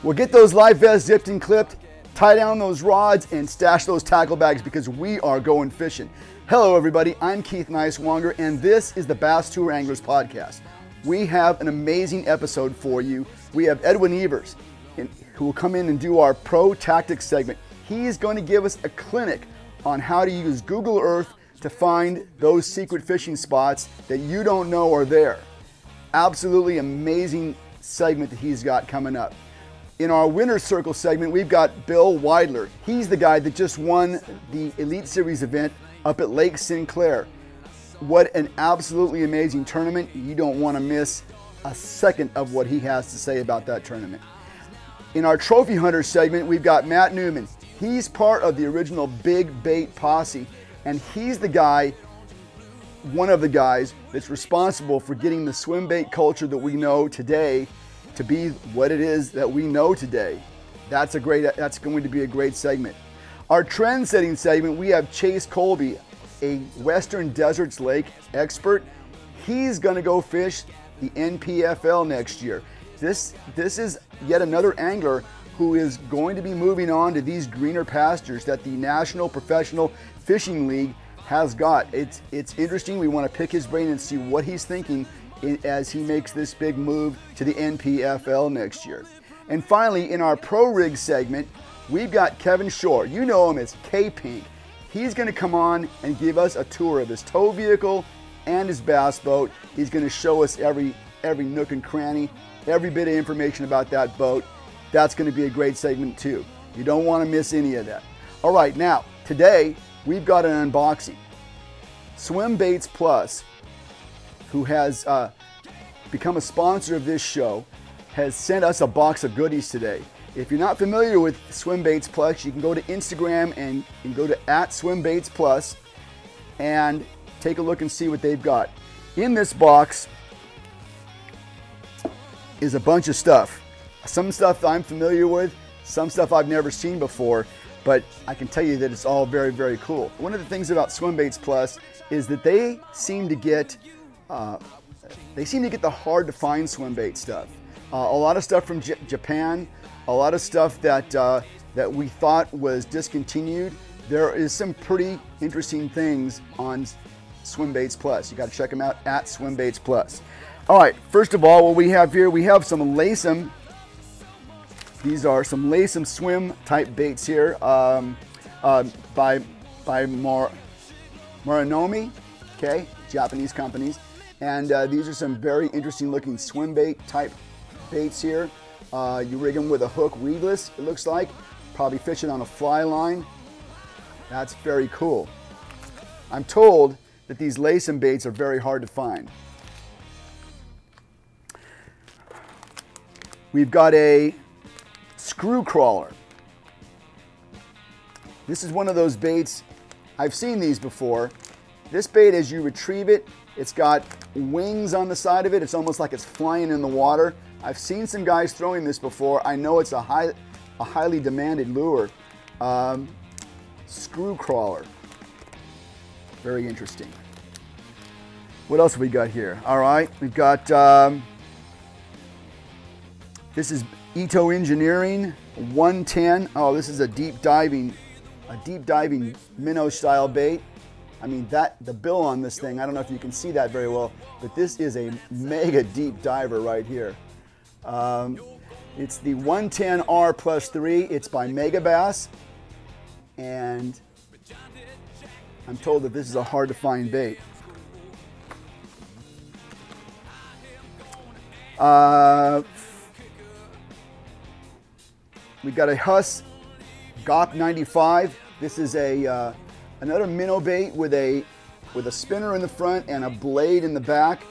Well, get those life vests zipped and clipped, tie down those rods, and stash those tackle bags because we are going fishing. Hello, everybody. I'm Keith Nighswonger, and this is the Bass Tour Anglers Podcast. We have an amazing episode for you. We have Edwin Evers, who will come in and do our Pro Tactics segment. He's going to give us a clinic on how to use Google Earth to find those secret fishing spots that you don't know are there. Absolutely amazing segment that he's got coming up. In our Winner's Circle segment, we've got Bill Weidler. He's the guy that just won the Elite Series event up at Lake Sinclair. What an absolutely amazing tournament. You don't want to miss a second of what he has to say about that tournament. In our Trophy Hunter segment, we've got Matt Newman. He's part of the original Big Bait Posse, and he's the guy, one of the guys, that's responsible for getting the swim bait culture that we know today to be what it is that we know today. That's going to be a great segment. Our trend-setting segment, we have Chase Colby, a Western Deserts Lake expert. He's going to go fish the NPFL next year. This is yet another angler who is going to be moving on to these greener pastures that the National Professional Fishing League has got. It's interesting. We want to pick his brain and see what he's thinking as he makes this big move to the NPFL next year. And finally, in our Pro Rig segment, we've got Kevin Shore. You know him as K-Pink. He's going to come on and give us a tour of his tow vehicle and his bass boat. He's going to show us every nook and cranny, every bit of information about that boat. That's going to be a great segment too. You don't want to miss any of that. All right, now, today, we've got an unboxing. Swim Baits Plus, who has become a sponsor of this show, has sent us a box of goodies today. If you're not familiar with Swim Baits Plus, you can go to Instagram and go to @SwimBaitsPlus and take a look and see what they've got. In this box is a bunch of stuff. Some stuff I'm familiar with, some stuff I've never seen before, but I can tell you that it's all very, very cool. One of the things about Swim Baits Plus is that they seem to get the hard to find swim bait stuff. A lot of stuff from Japan, a lot of stuff that we thought was discontinued. There is some pretty interesting things on Swim Baits Plus. You got to check them out at Swim Baits Plus. All right, first of all, what we have here, we have some Lasem. These are some Lasem swim type baits here by Marinomi, okay, Japanese companies. And these are some very interesting looking swim bait type baits here. You rig them with a hook weedless, it looks like. Probably fishing on a fly line. That's very cool. I'm told that these Lasem baits are very hard to find. We've got a screw crawler. This is one of those baits, I've seen these before. This bait, as you retrieve it, it's got wings on the side of it. It's almost like it's flying in the water. I've seen some guys throwing this before. I know it's a highly demanded lure. Screw crawler. Very interesting. What else have we got here? All right, we've got, this is Ito Engineering 110. Oh, this is a deep diving minnow style bait. I mean, the bill on this thing, I don't know if you can see that very well, but this is a mega deep diver right here. It's the 110R+3. It's by Megabass, and I'm told that this is a hard to find bait. We've got a Huss Gop 95. This is another minnow bait with a spinner in the front and a blade in the back.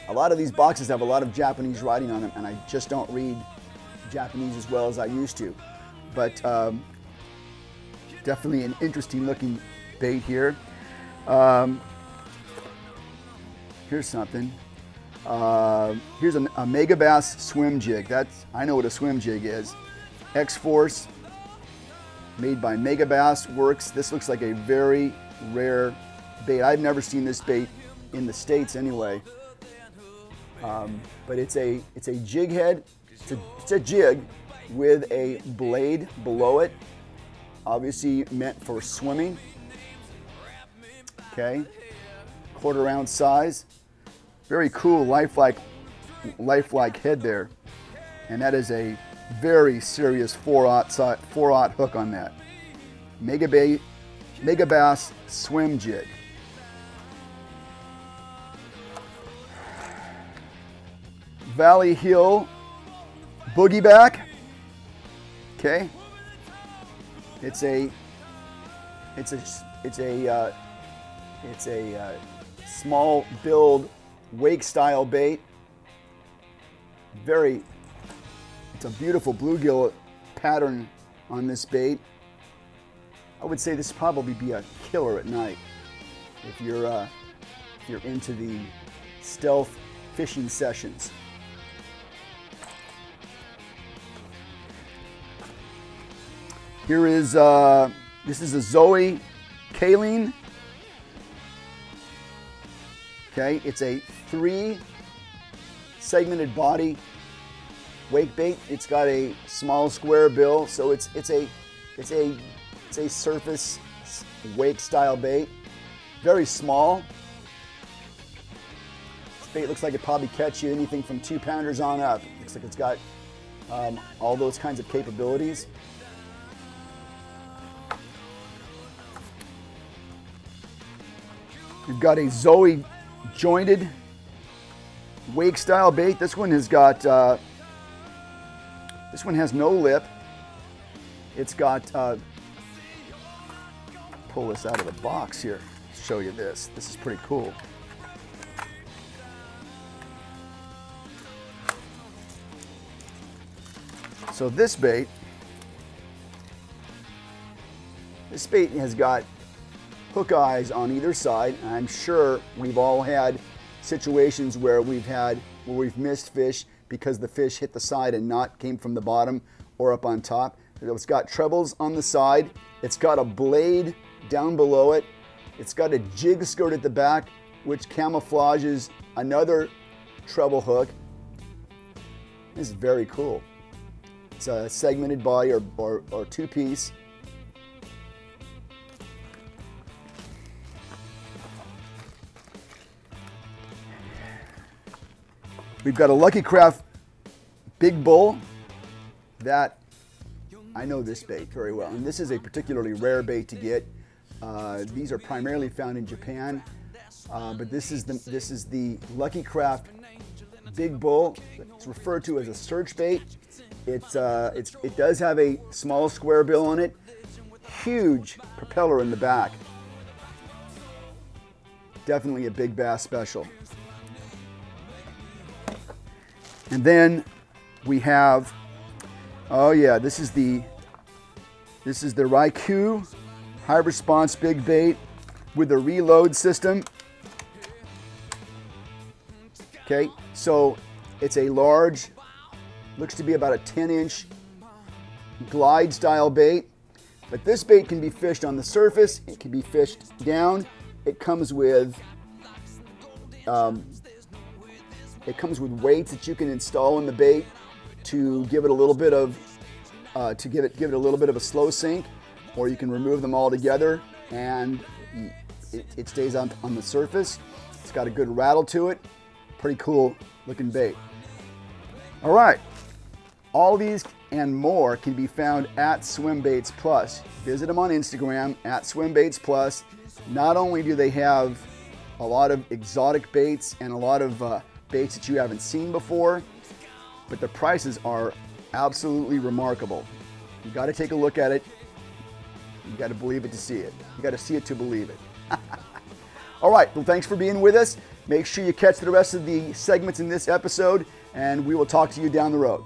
A lot of these boxes have a lot of Japanese writing on them, and I just don't read Japanese as well as I used to. But definitely an interesting looking bait here. Here's something. Here's a Megabass swim jig. I know what a swim jig is. X-Force, made by Megabass Works. This looks like a very rare bait. I've never seen this bait in the States anyway. But it's a jig head. It's a jig with a blade below it, obviously meant for swimming. Okay, 1/4 ounce size. Very cool, lifelike head there, and that is a very serious 4/0 hook on that. Mega Bass swim jig. Valley Hill boogie back. Okay, it's a small build wake style bait. It's a beautiful bluegill pattern on this bait. I would say this would probably be a killer at night if you're into the stealth fishing sessions. Here is this is a Zoe Kaline. Okay, it's a 3 segmented body wake bait. It's got a small square bill, so it's a surface wake style bait. Very small. This bait looks like it probably catch you anything from 2-pounders on up. Looks like it's got all those kinds of capabilities. We've got a Zoe jointed wake style bait. This one has got this one has no lip. It's got pull this out of the box here, show you this. This is pretty cool. So this bait has got hook eyes on either side. I'm sure we've all had situations where we've missed fish because the fish hit the side and not came from the bottom or up on top. It's got trebles on the side. It's got a blade down below it. It's got a jig skirt at the back, which camouflages another treble hook. This is very cool. It's a segmented body or 2-piece. We've got a Lucky Craft Big Bull. That, I know this bait very well, and this is a particularly rare bait to get. These are primarily found in Japan, but this is the Lucky Craft Big Bull. It's referred to as a search bait. It does have a small square bill on it, huge propeller in the back. Definitely a big bass special. And then we have, oh yeah, this is the Raikou high response big bait with the reload system. Okay, so it's a large, looks to be about a 10-inch glide style bait, but this bait can be fished on the surface. It can be fished down. It comes with weights that you can install in the bait to give it a little bit of a slow sink, or you can remove them all together and it stays on the surface. It's got a good rattle to it. Pretty cool looking bait. All right, all these and more can be found at Swimbaits Plus. Visit them on Instagram at Swimbaits Plus. Not only do they have a lot of exotic baits and a lot of baits that you haven't seen before, but the prices are absolutely remarkable. You got to take a look at it. You got to believe it to see it. You got to see it to believe it. All right, well, thanks for being with us. Make sure you catch the rest of the segments in this episode, and we will talk to you down the road.